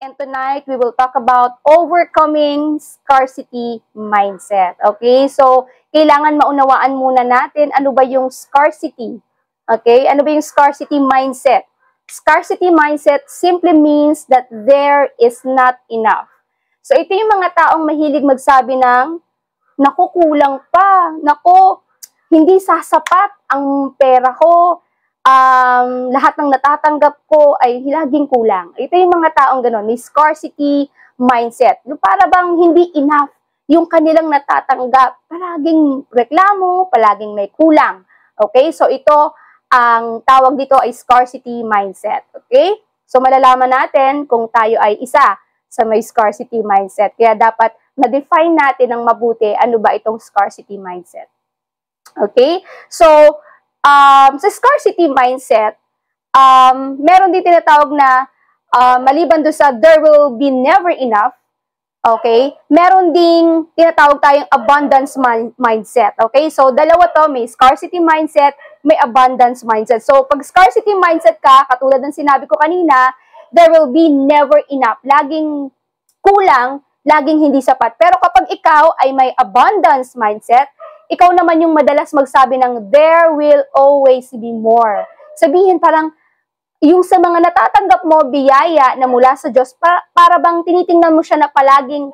And tonight, we will talk about overcoming scarcity mindset. Okay? So, kailangan maunawaan muna natin ano ba yung scarcity. Okay? Ano ba yung scarcity mindset? Scarcity mindset simply means that there is not enough. So, ito yung mga taong mahilig magsabi ng, naku, kulang pa. Naku, hindi sasapat ang pera ko. Lahat ng natatanggap ko ay laging kulang. Ito yung mga taong gano'n, may scarcity mindset. Yung para bang hindi enough yung kanilang natatanggap. Palaging reklamo, palaging may kulang. Okay? So ito, ang tawag dito ay scarcity mindset. Okay? So malalaman natin kung tayo ay isa sa may scarcity mindset. Kaya dapat ma-define natin ng mabuti ano ba itong scarcity mindset. Okay? So, sa scarcity mindset, meron din tinatawag na maliban doon sa there will be never enough, okay? Meron ding tinatawag tayong abundance mindset, okay? So, dalawa to, may scarcity mindset, may abundance mindset. So, pag scarcity mindset ka, katulad ng sinabi ko kanina, there will be never enough. Laging kulang, laging hindi sapat. Pero kapag ikaw ay may abundance mindset, ikaw naman yung madalas magsabi ng there will always be more. Sabihin parang, yung sa mga natatanggap mo, biyaya na mula sa Diyos, para bang tinitingnan mo siya na palaging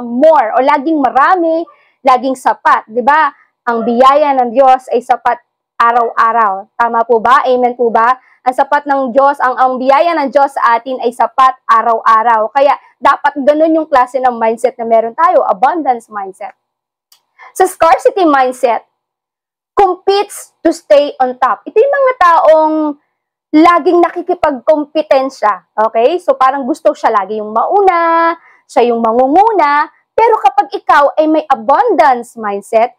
more, o laging marami, laging sapat. Diba? Ang biyaya ng Diyos ay sapat araw-araw. Tama po ba? Amen po ba? Ang sapat ng Diyos, ang biyaya ng Diyos sa atin ay sapat araw-araw. Kaya dapat ganun yung klase ng mindset na meron tayo, abundance mindset. Sa scarcity mindset, competes to stay on top. Ito yung mga taong laging nakikipagkompetensya. Okay? So parang gusto siya lagi yung mauna, siya yung mangunguna, pero kapag ikaw ay may abundance mindset,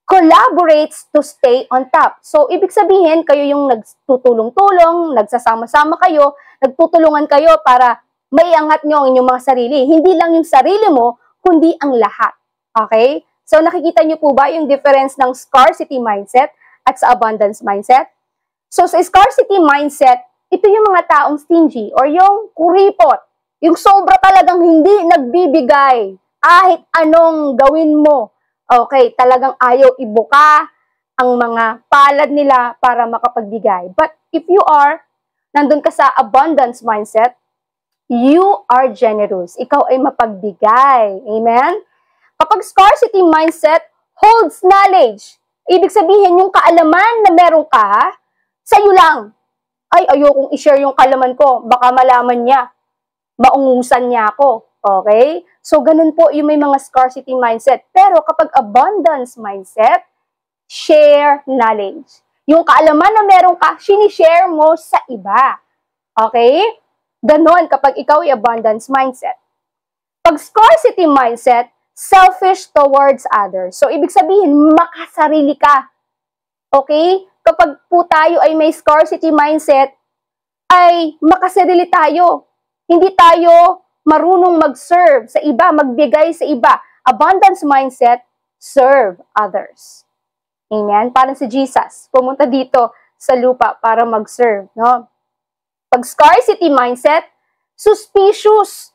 collaborates to stay on top. So ibig sabihin, kayo yung nagtutulong-tulong, nagsasama-sama kayo, nagtutulungan kayo para maiangat nyo ang inyong mga sarili. Hindi lang yung sarili mo, kundi ang lahat. Okay? So, nakikita niyo po ba yung difference ng scarcity mindset at sa abundance mindset? So, sa scarcity mindset, ito yung mga taong stingy or yung kuripot. Yung sobra talagang hindi nagbibigay. Kahit anong gawin mo. Okay, talagang ayaw ibuka ang mga palad nila para makapagbigay. But if you are, nandun ka sa abundance mindset, you are generous. Ikaw ay mapagbigay. Amen? Kapag scarcity mindset holds knowledge, ibig sabihin yung kaalaman na meron ka, sa'yo lang. Ay, ayokong i-share yung kaalaman ko. Baka malaman niya. Maungusan niya ako. Okay? So, ganun po yung may mga scarcity mindset. Pero kapag abundance mindset, share knowledge. Yung kaalaman na meron ka, sinishare mo sa iba. Okay? Ganon kapag ikaw ay abundance mindset. Pag scarcity mindset, selfish towards others. So, ibig sabihin, makasarili ka. Okay? Kapag po tayo ay may scarcity mindset, ay makasarili tayo. Hindi tayo marunong mag-serve sa iba, magbigay sa iba. Abundance mindset, serve others. Amen? Parang si Jesus, pumunta dito sa lupa para mag-serve. No? Pag scarcity mindset, suspicious.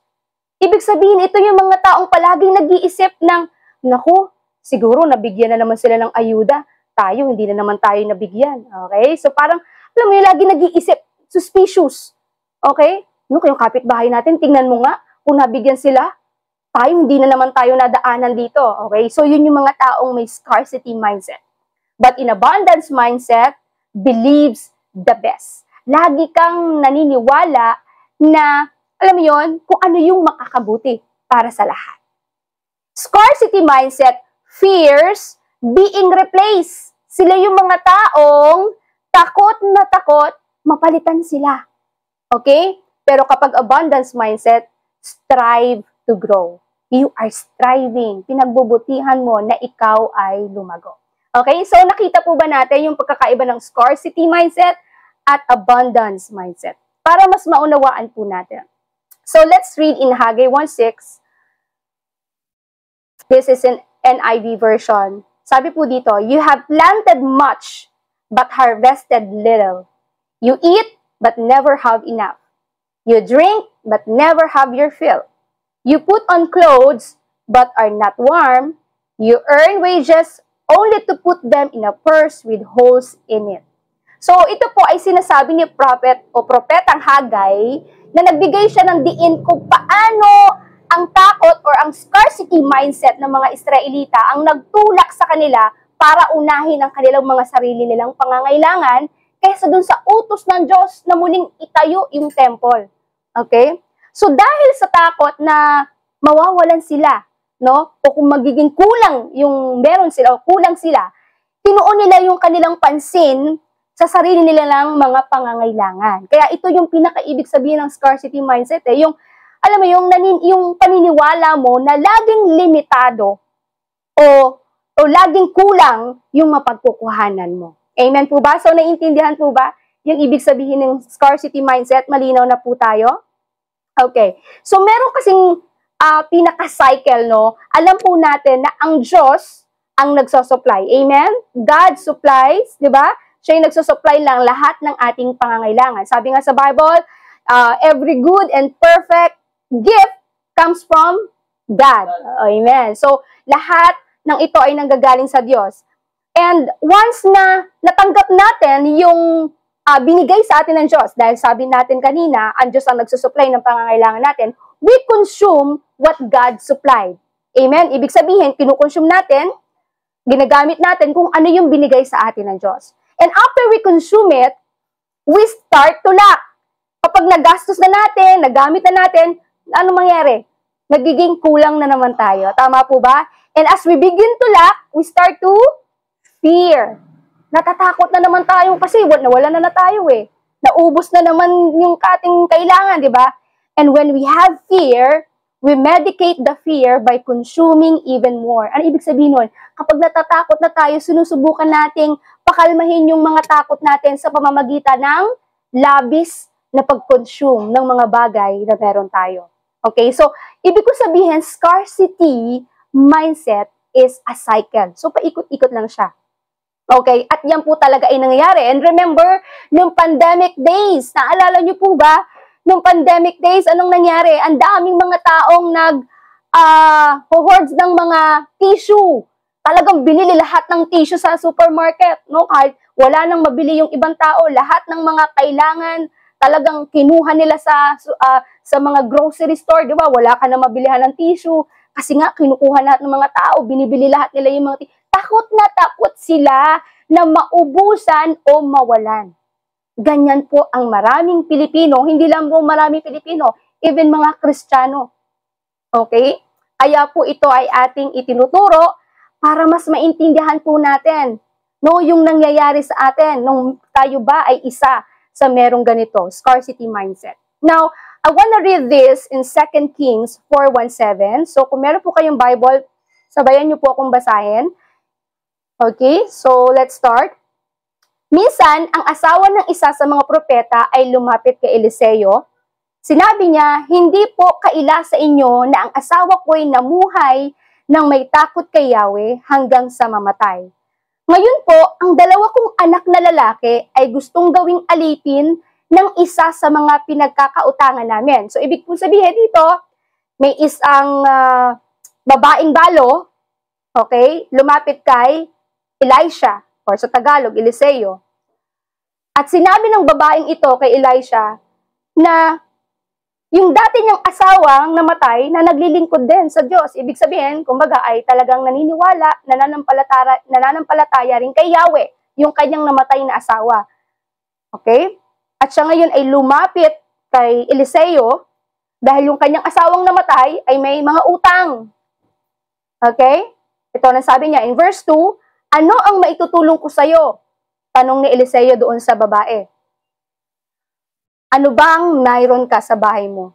Ibig sabihin, ito yung mga taong palaging nag-iisip ng, naku, siguro nabigyan na naman sila ng ayuda. Tayo, hindi na naman tayo nabigyan. Okay? So parang, alam mo yung lagi nag-iisip, suspicious. Okay? No, yung kapitbahay natin, tingnan mo nga, kung nabigyan sila, tayo, hindi na naman tayo nadaanan dito. Okay? So yun yung mga taong may scarcity mindset. But in abundance mindset, believes the best. Lagi kang naniniwala na alam mo yun, kung ano yung makakabuti para sa lahat. Scarcity mindset fears being replaced. Sila yung mga taong takot na takot, mapalitan sila. Okay? Pero kapag abundance mindset, strive to grow. You are striving. Pinagbubutihan mo na ikaw ay lumago. Okay? So nakita po ba natin yung pagkakaiba ng scarcity mindset at abundance mindset? Para mas maunawaan po natin. So, let's read in Haggai 1:6. This is an NIV version. Sabi po dito, you have planted much, but harvested little. You eat, but never have enough. You drink, but never have your fill. You put on clothes, but are not warm. You earn wages only to put them in a purse with holes in it. So, ito po ay sinasabi ni prophet o propetang Hagay na nagbigay siya ng diin kung paano ang takot or ang scarcity mindset ng mga Israelita ang nagtulak sa kanila para unahin ang kanilang mga sarili nilang pangangailangan kaysa dun sa utos ng Diyos na muling itayo yung temple. Okay? So, dahil sa takot na mawawalan sila, no? O kung magiging kulang yung meron sila o kulang sila, tinuon nila yung kanilang pansin sa sarili nila lang mga pangangailangan. Kaya ito yung pinakaibig sabihin ng scarcity mindset. Yung, alam mo, yung paniniwala mo na laging limitado o laging kulang yung mapagkukuhanan mo. Amen po ba? So, naiintindihan po ba yung ibig sabihin ng scarcity mindset? Malinaw na po tayo? Okay. So, meron kasing pinaka-cycle, no? Alam po natin na ang Diyos ang nagsosupply. Amen? God supplies, di ba? Siya yung nagsosupply lang lahat ng ating pangangailangan. Sabi nga sa Bible, every good and perfect gift comes from God. Amen. So, lahat ng ito ay nanggagaling sa Diyos. And once na natanggap natin yung binigay sa atin ng Diyos, dahil sabi natin kanina, ang Diyos ang nagsusupply ng pangangailangan natin, we consume what God supplied. Amen? Ibig sabihin, kinukonsume natin, ginagamit natin kung ano yung binigay sa atin ng Diyos. And after we consume it, we start to lack. Kapag nagastos na natin, nagamit na natin, ano mangyari? Nagiging kulang na naman tayo. Tama po ba? And as we begin to lack, we start to fear. Natatakot na naman tayo kasi nawala na tayo eh. Naubos na naman yung ating kailangan, di ba? And when we have fear, we medicate the fear by consuming even more. Ano ibig sabihin nun? Kapag natatakot na tayo, sinusubukan nating pakalmahin yung mga takot natin sa pamamagitan ng labis na pag-consume ng mga bagay na meron tayo. Okay? So, ibig ko sabihin, scarcity mindset is a cycle. So, paikot-ikot lang siya. Okay? At yan po talaga ay nangyayari. And remember, nung pandemic days, naalala niyo po ba? Nung pandemic days, anong nangyari? Ang daming mga taong hoards ng mga tissue. Talagang binili lahat ng tissue sa supermarket. No? Kahit wala nang mabili yung ibang tao, lahat ng mga kailangan, talagang kinuha nila sa mga grocery store. Di ba? Wala ka na mabilihan ng tissue. Kasi nga, kinukuha lahat ng mga tao, binibili lahat nila yung mga tissue. Takot na takot sila na maubusan o mawalan. Ganyan po ang maraming Pilipino, hindi lang po maraming Pilipino, even mga Kristiyano. Okay? Kaya po ito ay ating itinuturo para mas maintindihan po natin, no, yung nangyayari sa atin nung tayo ba ay isa sa merong ganito, scarcity mindset. Now, I wanna read this in 2 Kings 4:17. So, kung meron po kayong Bible, sabayan niyo po akong basahin. Okay? So, let's start. Minsan, ang asawa ng isa sa mga propeta ay lumapit kay Eliseo. Sinabi niya, hindi po kaila sa inyo na ang asawa ko'y namuhay ng may takot kay Yahweh hanggang sa mamatay. Ngayon po, ang dalawa kong anak na lalaki ay gustong gawing alipin ng isa sa mga pinagkakautangan namin. So, ibig po sabihin dito, may isang babaeng balo, okay, lumapit kay Elisha, or sa Tagalog, Eliseo. At sinabi ng babaeng ito kay Elisha na yung dati niyang asawang namatay na naglilingkod din sa Diyos. Ibig sabihin, kumbaga ay talagang naniniwala, nananampalataya rin kay Yahweh, yung kanyang namatay na asawa. Okay? At siya ngayon ay lumapit kay Eliseo dahil yung kanyang asawang namatay ay may mga utang. Okay? Ito na sabi niya in verse 2, ano ang maitutulong ko sa'yo? Tanong ni Eliseo doon sa babae. Ano bang mayroon ka sa bahay mo?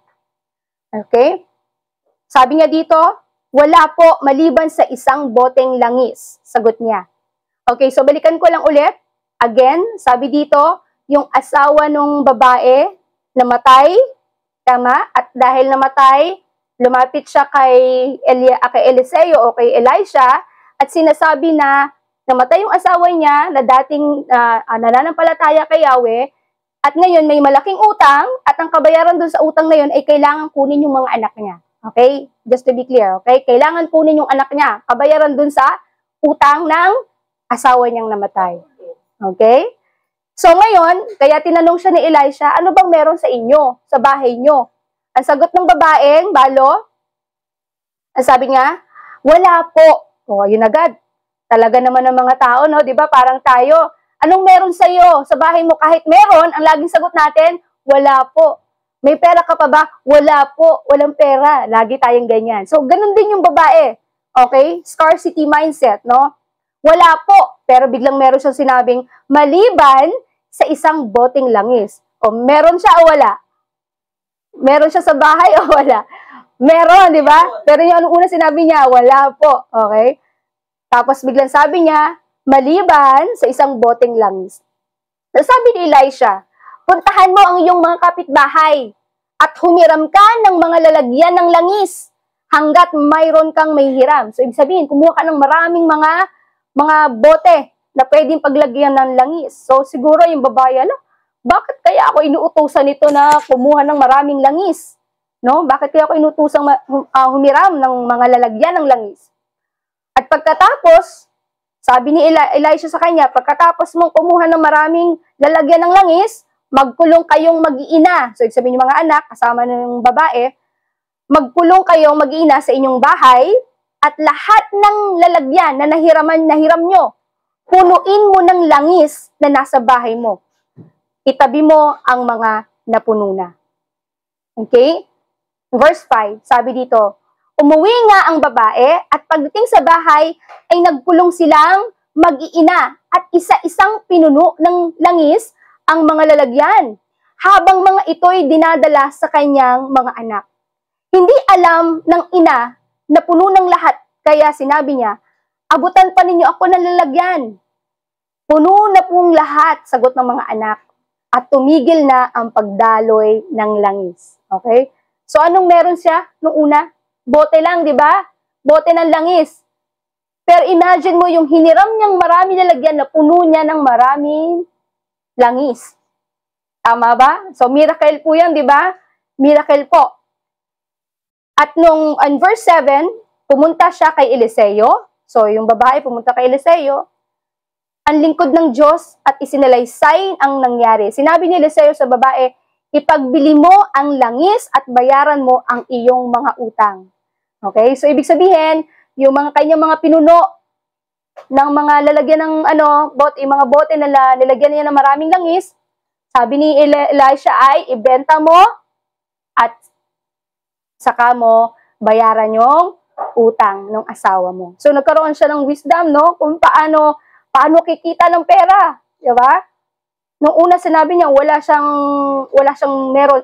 Okay? Sabi niya dito, wala po maliban sa isang boteng langis. Sagot niya. Okay, so balikan ko lang ulit. Again, sabi dito, yung asawa nung babae namatay, tama? At dahil namatay, lumapit siya kay Eliseo o kay Elisha at sinasabi na namatay yung asawa niya na dating nananampalataya kay Yahweh, At ngayon, may malaking utang, at ang kabayaran dun sa utang na yun ay kailangan kunin yung mga anak niya. Okay? Just to be clear, okay? Kailangan kunin yung anak niya. Kabayaran dun sa utang ng asawa niyang namatay. Okay? So ngayon, kaya tinanong siya ni Elisha, ano bang meron sa inyo, sa bahay niyo? Ang sagot ng babaeng, balo, ang sabi niya, wala po. O, yun agad. Talaga naman ng mga tao, no? Di ba? Parang tayo. Anong meron sa iyo? Sa bahay mo, kahit meron, ang laging sagot natin, wala po. May pera ka pa ba? Wala po. Walang pera. Lagi tayong ganyan. So, ganun din yung babae. Okay? Scarcity mindset, no? Wala po. Pero biglang meron siyang sinabing, maliban sa isang boteng langis. O, meron siya o wala? Meron siya sa bahay o wala? Meron, di ba? Pero yung anong una sinabi niya, wala po. Okay? Tapos biglang sabi niya, maliban sa isang boteng langis. Sabi ni Elisha, puntahan mo ang iyong mga kapitbahay at humiram ka ng mga lalagyan ng langis hanggat mayroon kang may hiram. So, ibig sabihin, kumuha ka ng maraming mga bote na pwedeng paglagyan ng langis. So, siguro yung babae, bakit kaya ako inuutosan nito na kumuha ng maraming langis? No? Bakit kaya ako inutusang humiram ng mga lalagyan ng langis? At pagkatapos, sabi ni Elisha sa kanya, pagkatapos mong kumuha ng maraming lalagyan ng langis, magkulong kayong mag-iina. So, ibig sabihin yung mga anak, kasama ng babae, magkulong kayong mag-iina sa inyong bahay, at lahat ng lalagyan na nahiram nyo, punuin mo ng langis na nasa bahay mo. Itabi mo ang mga napuno na. Okay? Verse 5, sabi dito, umuwi nga ang babae at pagdating sa bahay ay nagkulong silang mag-iina at isa-isang pinuno ng langis ang mga lalagyan habang mga ito'y dinadala sa kanyang mga anak. Hindi alam ng ina na puno ng lahat kaya sinabi niya, abutan pa ninyo ako ng lalagyan. Puno na pong lahat, sagot ng mga anak, at tumigil na ang pagdaloy ng langis. Okay? So anong meron siya nung una? Bote lang, di ba? Bote ng langis. Pero imagine mo yung hiniram niyang marami lalagyan na puno niya ng maraming langis. Tama ba? So miracle po yan, di ba? Miracle po. At nung verse 7, pumunta siya kay Eliseo. So yung babae pumunta kay Eliseo. Ang lingkod ng Diyos at isinalaysay ang nangyari. Sinabi ni Eliseo sa babae, ipagbili mo ang langis at bayaran mo ang iyong mga utang. Okay? So, ibig sabihin, yung mga kanyang mga pinuno ng mga lalagyan ng yung mga bote na nilagyan niya ng maraming langis, sabi ni Elisha ay, ibenta mo at saka mo bayaran yung utang ng asawa mo. So, nagkaroon siya ng wisdom, no? Kung paano kikita ng pera. Di ba? Nung una sinabi niya, wala siyang meron,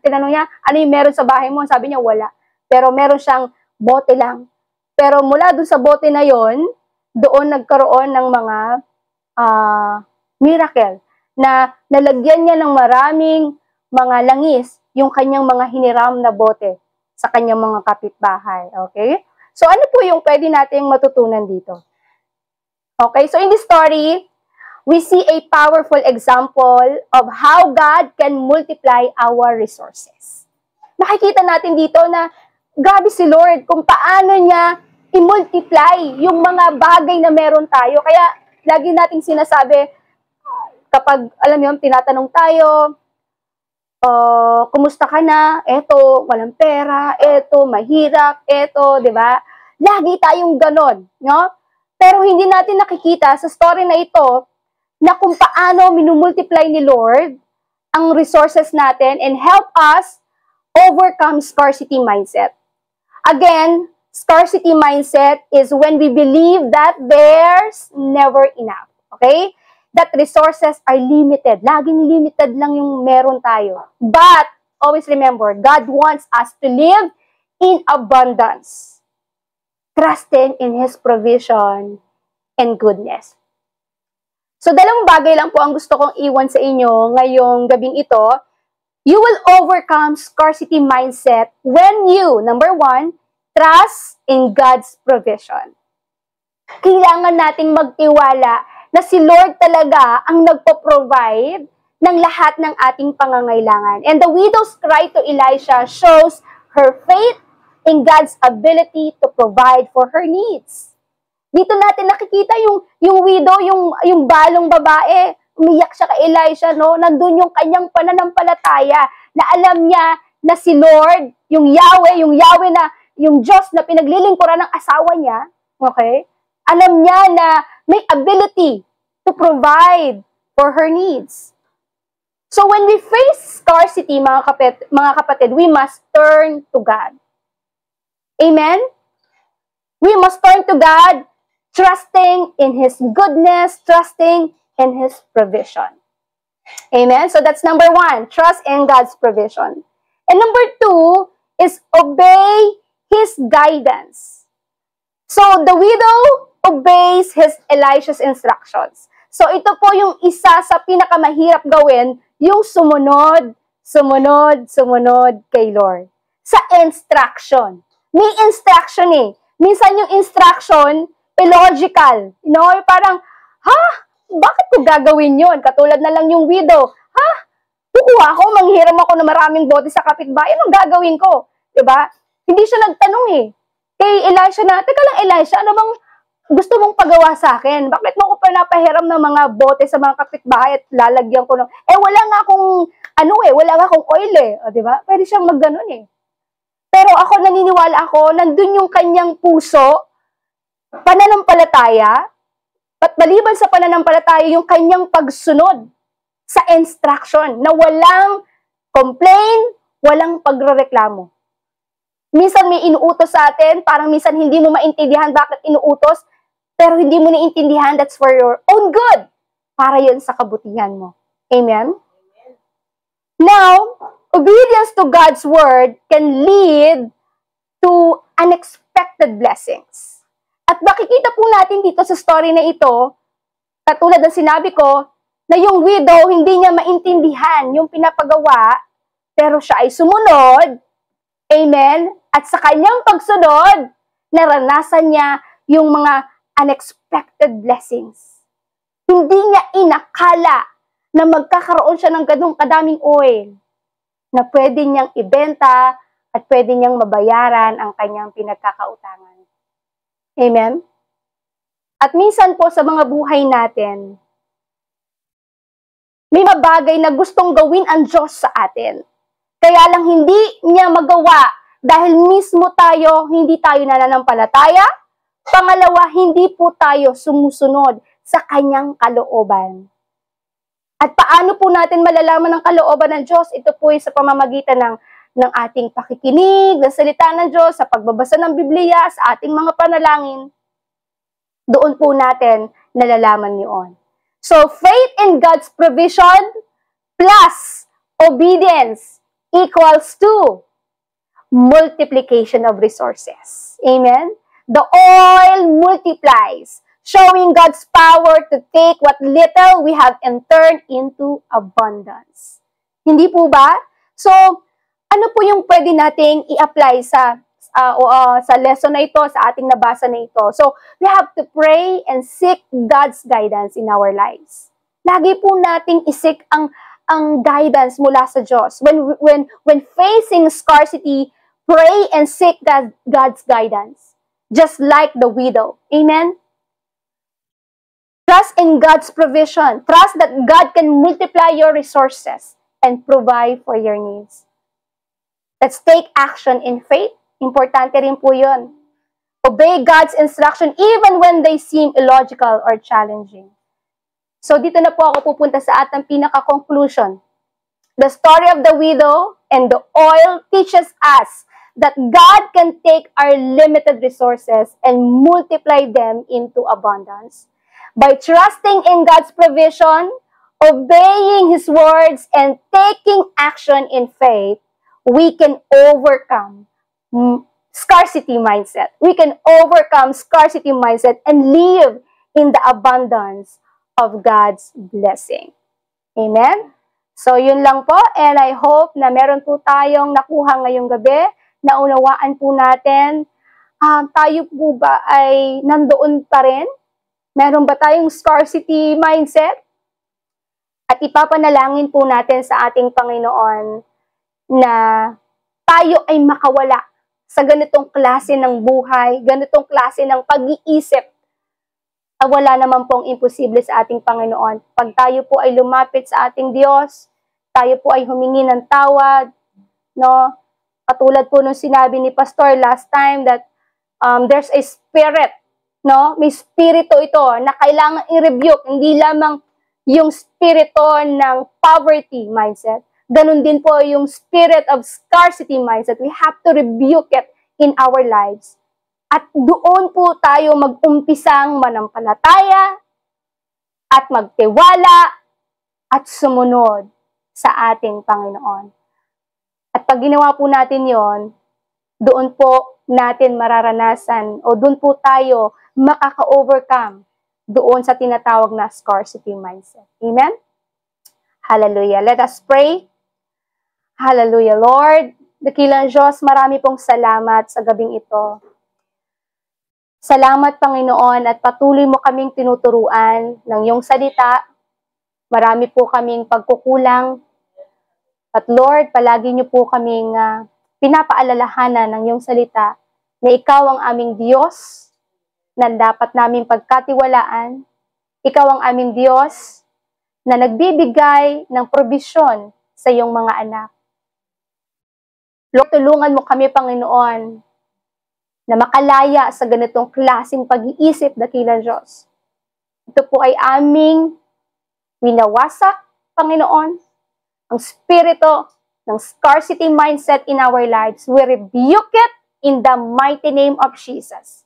tinanong niya, ano yung meron sa bahay mo? Sabi niya, wala. Pero meron siyang bote lang. Pero mula dun sa bote na yon, doon nagkaroon ng mga miracle na nalagyan niya ng maraming mga langis yung kanyang mga hiniram na bote sa kanyang mga kapitbahay. Okay? So ano po yung pwede nating matutunan dito? Okay, so in this story, we see a powerful example of how God can multiply our resources. Makikita natin dito na grabe si Lord kung paano niya i-multiply yung mga bagay na meron tayo. Kaya lagi nating sinasabi, kapag, alam mo, tinatanong tayo, kumusta ka na? Eto, walang pera. Eto, mahirap. Eto, di ba? Lagi tayong ganon, no? Pero hindi natin nakikita sa story na ito na kung paano minumultiply ni Lord ang resources natin and help us overcome scarcity mindset. Again, scarcity mindset is when we believe that there's never enough. Okay? That resources are limited. Laging limited lang yung meron tayo. But, always remember, God wants us to live in abundance. Trusting in His provision and goodness. So, dalawang bagay lang po ang gusto kong iwan sa inyo ngayong gabing ito. You will overcome scarcity mindset when you, number 1, trust in God's provision. Kailangan nating magtiwala na si Lord talaga ang nagpo-provide ng lahat ng ating pangangailangan. And the widow's cry to Elisha shows her faith in God's ability to provide for her needs. Dito natin nakikita yung widow, yung balong babae, umiyak siya kay Elisha, no? Nandun yung kanyang pananampalataya na alam niya na si Lord, yung Yahweh na, yung Diyos na pinaglilingkuran ng asawa niya, okay? Alam niya na may ability to provide for her needs. So when we face scarcity, mga kapatid, we must turn to God. Amen? We must turn to God, trusting in His goodness, trusting in His provision. Amen? So that's number 1, trust in God's provision. And number 2 is obey His guidance. So the widow obeys Elisha's instructions. So ito po yung isa sa pinakamahirap gawin, yung sumunod kay Lord. Sa instruction. May instruction eh. Minsan yung instruction, illogical. You know, parang, bakit ko gagawin yun? Katulad na lang yung widow. Kukuha ako, manghiram ako ng maraming bote sa kapitbahay. Anong gagawin ko? Diba? Hindi siya nagtanong eh. Kay Elisha na, teka lang Elisha, ano bang gusto mong pagawa sa akin? Bakit mo ko pinapahiram ng mga bote sa mga kapitbahay at lalagyan ko ng, wala nga akong oil eh. O, diba? Pwede siyang magganon eh. Pero ako, naniniwala ako, nandun yung kanyang puso, pananampalataya, at maliban sa pananampalataya, yung kanyang pagsunod sa instruction, na walang complain, walang pagrereklamo. Minsan may inuutos sa atin, parang minsan hindi mo maintindihan bakit inuutos, pero hindi mo naiintindihan, that's for your own good. Para yun sa kabutihan mo. Amen? Now, obedience to God's word can lead to unexpected blessings. At makikita po natin dito sa story na ito, katulad ng sinabi ko, na yung widow, hindi niya maintindihan yung pinapagawa, pero siya ay sumunod, amen, at sa kanyang pagsunod, naranasan niya yung mga unexpected blessings. Hindi niya inakala na magkakaroon siya ng ganung kadaming oil na pwede niyang ibenta at pwede niyang mabayaran ang kanyang pinagkakautangan. Amen? At minsan po sa mga buhay natin, may mabagay na gustong gawin ang Diyos sa atin. Kaya lang hindi niya magawa dahil mismo tayo, hindi tayo nananampalataya. Pangalawa, hindi po tayo sumusunod sa kanyang kalooban. At paano po natin malalaman ang kalooban ng Diyos? Ito po ay sa pamamagitan ng ating pakikinig, ng salita ng Diyos, sa pagbabasa ng Biblia, sa ating mga panalangin. Doon po natin nalalaman yun. So, faith in God's provision plus obedience equals to multiplication of resources. Amen? The oil multiplies, showing God's power to take what little we have and turn into abundance. Hindi po ba? So, ano po yung pwede nating i-apply sa lesson na ito, sa ating nabasa na ito? So, we have to pray and seek God's guidance in our lives. Lagi po nating isik ang guidance mula sa Diyos. When facing scarcity, pray and seek God's guidance. Just like the widow. Amen? Trust in God's provision. Trust that God can multiply your resources and provide for your needs. Let's take action in faith. Importante rin po yun. Obey God's instruction even when they seem illogical or challenging. So dito na po ako pupunta sa atang pinaka-conclusion. The story of the widow and the oil teaches us that God can take our limited resources and multiply them into abundance. By trusting in God's provision, obeying His words, and taking action in faith, we can overcome scarcity mindset. We can overcome scarcity mindset and live in the abundance of God's blessing. Amen? So, yun lang po. And I hope na meron po tayong nakuha ngayong gabi. Naunawaan po natin. Tayo po ba ay nandoon pa rin? Meron ba tayong scarcity mindset? At At ipapanalangin po natin sa ating Panginoon na tayo ay makawala sa ganitong klase ng buhay, ganitong klase ng pag-iisip. Wala naman pong imposible sa ating Panginoon. Pag tayo po ay lumapit sa ating Diyos, tayo po ay humingi ng tawad, no? Katulad po nung sinabi ni Pastor last time that there's a spirit, no? May spirito ito na kailangan i-rebuke, hindi lamang yung spirito ng poverty mindset. Ganun din po yung spirit of scarcity mindset. We have to rebuke it in our lives. At doon po tayo mag-umpisang manampalataya at magtiwala at sumunod sa ating Panginoon. At pag ginawa po natin yon, doon po natin mararanasan o doon po tayo makaka-overcome doon sa tinatawag na scarcity mindset. Amen? Hallelujah. Let us pray. Hallelujah, Lord. Dakilang Diyos, marami pong salamat sa gabing ito. Salamat, Panginoon, at patuloy mo kaming tinuturuan ng iyong salita. Marami po kaming pagkukulang. At Lord, palagi niyo po kaming pinapaalalahanan ng iyong salita na ikaw ang aming Diyos na dapat namin pagkatiwalaan. Ikaw ang aming Diyos na nagbibigay ng probisyon sa iyong mga anak. Lord, tulungan mo kami, Panginoon, na makalaya sa ganitong klaseng pag-iisip, dakilang Diyos. Ito po ay aming winawasak, Panginoon, ang spirito ng scarcity mindset in our lives. We rebuke it in the mighty name of Jesus.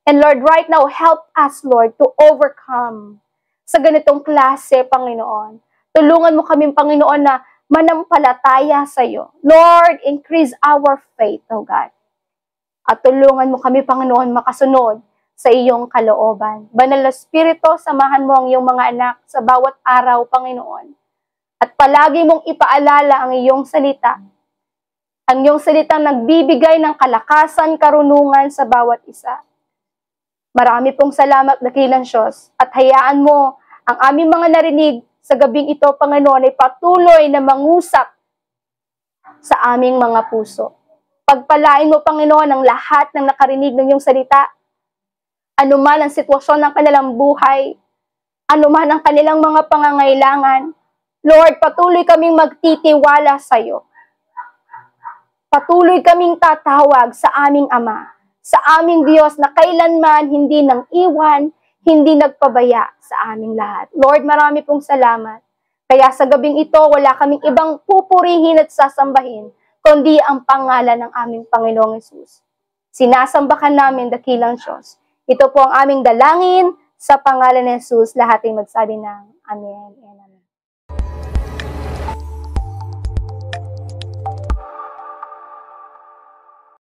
And Lord, right now, help us, Lord, to overcome sa ganitong klase, Panginoon. Tulungan mo kami, Panginoon, na manampalataya sa iyo. Lord, increase our faith, oh God. At tulungan mo kami, Panginoon, makasunod sa iyong kalooban. Banal na Espiritu, samahan mo ang iyong mga anak sa bawat araw, Panginoon. At palagi mong ipaalala ang iyong salita. Ang iyong salitang nagbibigay ng kalakasan, karunungan sa bawat isa. Marami pong salamat, dakilang Diyos, at hayaan mo ang aming mga narinig sa gabing ito, Panginoon, ay patuloy na mangusap sa aming mga puso. Pagpalain mo, Panginoon, ang lahat ng nakarinig ng iyong salita, anuman ang sitwasyon ng kanilang buhay, anuman ang kanilang mga pangangailangan. Lord, patuloy kaming magtitiwala sa iyo. Patuloy kaming tatawag sa aming Ama, sa aming Diyos na kailanman hindi nang iwan, hindi nagpabaya sa aming lahat. Lord, marami pong salamat. Kaya sa gabing ito, wala kaming ibang pupurihin at sasambahin, kundi ang pangalan ng aming Panginoong Hesus. Sinasambakan namin, dakilang Diyos. Ito po ang aming dalangin sa pangalan ng Hesus. Lahat ay magsabi ng Amen and Amen.